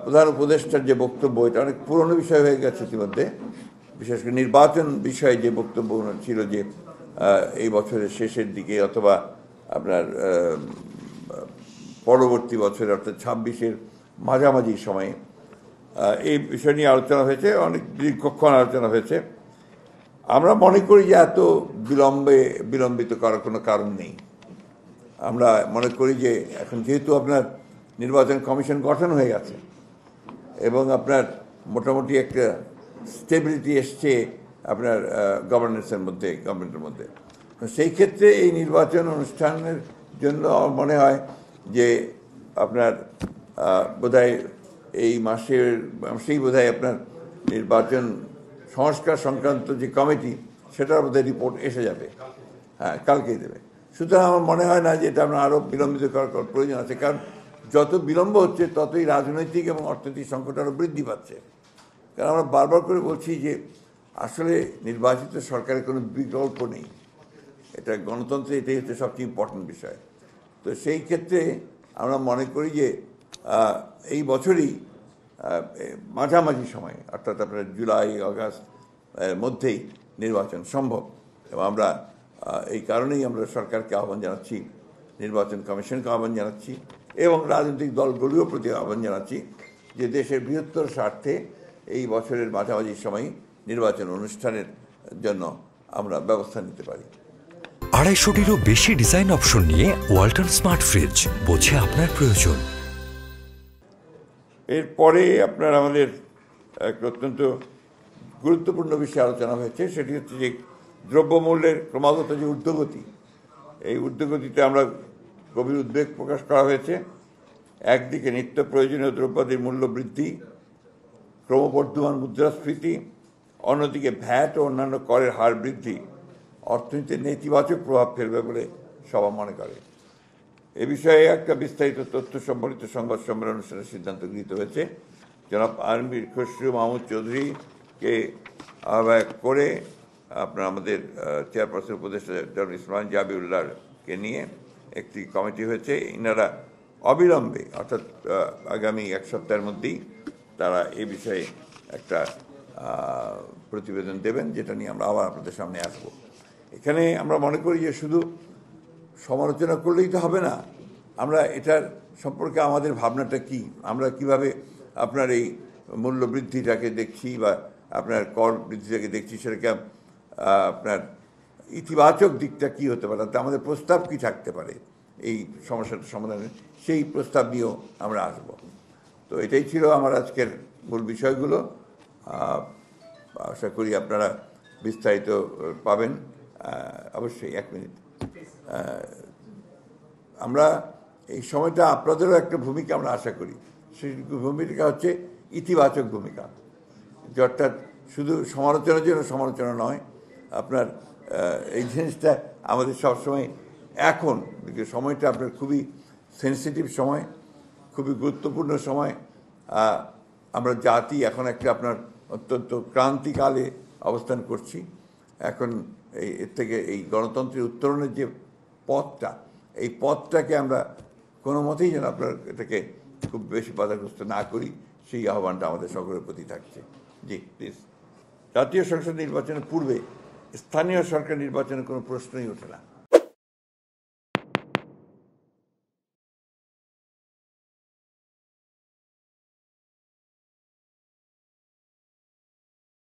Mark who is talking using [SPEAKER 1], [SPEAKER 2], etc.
[SPEAKER 1] প্রধান উপদেষ্টার যে বক্তব্য, এটা অনেক পুরনো বিষয় হয়ে গেছে ইতিমধ্যে। বিশেষ করে নির্বাচন বিষয়ে যে বক্তব্য ছিল যে এই বছরের শেষের দিকে অথবা আপনার পরবর্তী বছরে অর্থাৎ 26-এর মাঝামাঝি সময়ে এই বিষয় নিয়ে আলোচনা হয়েছে, অনেক দীর্ঘক্ষণ আলোচনা হয়েছে। আমরা মনে করি যে এত বিলম্বিত করার কোনো কারণ নেই। আমরা মনে করি যে এখন যেহেতু আপনার নির্বাচন কমিশন গঠন হয়ে গেছে এবং আপনার মোটামুটি একটা স্টেবিলিটি এসছে আপনার গভর্নেন্সের মধ্যে, গভর্নমেন্টের মধ্যে, সেই ক্ষেত্রে এই নির্বাচন অনুষ্ঠানের জন্য আমার মনে হয় যে আপনার বোধহয় এই মাসেই বোধহয় আপনার নির্বাচন সংস্কার সংক্রান্ত যে কমিটি, সেটার বোধহয় রিপোর্ট এসে যাবে। হ্যাঁ, কালকেই দেবে। সুতরাং আমার মনে হয় না যে এটা আমরা আরও বিলম্বিত করার প্রয়োজন আছে, কারণ যত বিলম্ব হচ্ছে ততই রাজনৈতিক এবং অর্থনৈতিক সংকট আরও বৃদ্ধি পাচ্ছে। কারণ আমরা বারবার করে বলছি যে আসলে নির্বাচিত সরকারের কোনো বিকল্প নেই, এটা গণতন্ত্রে এটাই হচ্ছে সবচেয়ে ইম্পর্টেন্ট বিষয়। তো সেই ক্ষেত্রে আমরা মনে করি যে এই বছরই মাঝামাঝি সময় অর্থাৎ আপনার জুলাই আগস্ট মধ্যেই নির্বাচন সম্ভব। এবং আমরা এই কারণেই আমরা সরকারকে আহ্বান জানাচ্ছি, নির্বাচন কমিশনকে আহ্বান জানাচ্ছি এবং রাজনৈতিক দলগুলির প্রতি আহ্বান জানাচ্ছি যে দেশের বৃহত্তর স্বার্থে এই বছরের মাঝামাঝি সময় নির্বাচন অনুষ্ঠানের জন্য আমরা ব্যবস্থা নিতে পারি।
[SPEAKER 2] 250-টিরও বেশি ডিজাইন অপশন নিয়ে ওয়ালটন স্মার্ট ফ্রিজ, বোঝে আপনার প্রয়োজন।
[SPEAKER 1] এরপরে আপনার আমাদের এক অত্যন্ত গুরুত্বপূর্ণ বিষয়ে আলোচনা হয়েছে, সেটি হচ্ছে যে দ্রব্যমূল্যের ক্রমাগত যে ঊর্ধ্বগতি, এই ঊর্ধ্বগতিতে আমরা গভীর উদ্বেগ প্রকাশ করা হয়েছে। একদিকে নিত্য প্রয়োজনীয় দ্রব্যাদির মূল্য বৃদ্ধি, ক্রমবর্ধমান মুদ্রাস্ফীতি, অন্যদিকে ভ্যাট ও অন্যান্য করের হার বৃদ্ধি অর্থনীতিতে নেতিবাচক প্রভাব ফেলবে বলে সবাই মনে করে। এ বিষয়ে একটা বিস্তারিত তথ্য সম্বলিত সংবাদ সম্মেলন অনুষ্ঠানের সিদ্ধান্ত গৃহীত হয়েছে। জনাব আমির খসরু মাহমুদ চৌধুরীকে আহ্বায়ক করে আপনার আমাদের চেয়ারপারসন উপদেষ্টা জনাব ইসমাইল জাবিউল্লাহকে নিয়ে একটি কমিটি হয়েছে। ইনারা অবিলম্বে অর্থাৎ আগামী এক সপ্তাহের মধ্যেই তারা এ বিষয়ে একটা প্রতিবেদন দেবেন, যেটা নিয়ে আমরা আবার আপনাদের সামনে আসব। এখানে আমরা মনে করি যে শুধু সমালোচনা করলেই তো হবে না, আমরা এটার সম্পর্কে আমাদের ভাবনাটা কি, আমরা কিভাবে আপনার এই মূল্য বৃদ্ধিটাকে দেখছি বা আপনার কর বৃদ্ধিটাকে দেখছি, সেটাকে আপনার ইতিবাচক দিকটা কি হতে পারে, তাতে আমাদের প্রস্তাব কি থাকতে পারে এই সমস্যাটা সমাধানে, সেই প্রস্তাব নিয়েও আমরা আসব। তো এটাই ছিল আমার আজকের মূল বিষয়গুলো। আশা করি আপনারা বিস্তারিত পাবেন। অবশ্যই 1 মিনিট, আমরা এই সময়টা আপনাদেরও একটা ভূমিকা আমরা আশা করি। সেই ভূমিকা হচ্ছে ইতিবাচক ভূমিকা, যে অর্থাৎ শুধু সমালোচনার জন্য সমালোচনা নয়, আপনার এই জিনিসটা আমাদের সবসময় এখন সময়টা আপনার খুবই সেন্সিটিভ সময়, খুবই গুরুত্বপূর্ণ সময়। আমরা জাতি এখন একটা আপনার অত্যন্ত ক্রান্তিকালে অবস্থান করছি। এখন এর থেকে এই গণতন্ত্রের উত্তরণের যে পথটা, এই পথটাকে আমরা কোনো মতেই যেন আপনার এটাকে খুব বেশি বাধাগ্রস্ত না করি, সেই আহ্বানটা আমাদের সকলের প্রতি থাকছে। জি প্লিজ। জাতীয় সংসদ নির্বাচনের পূর্বে স্থানীয় সরকার নির্বাচনের কোনো প্রশ্নই ওঠে না।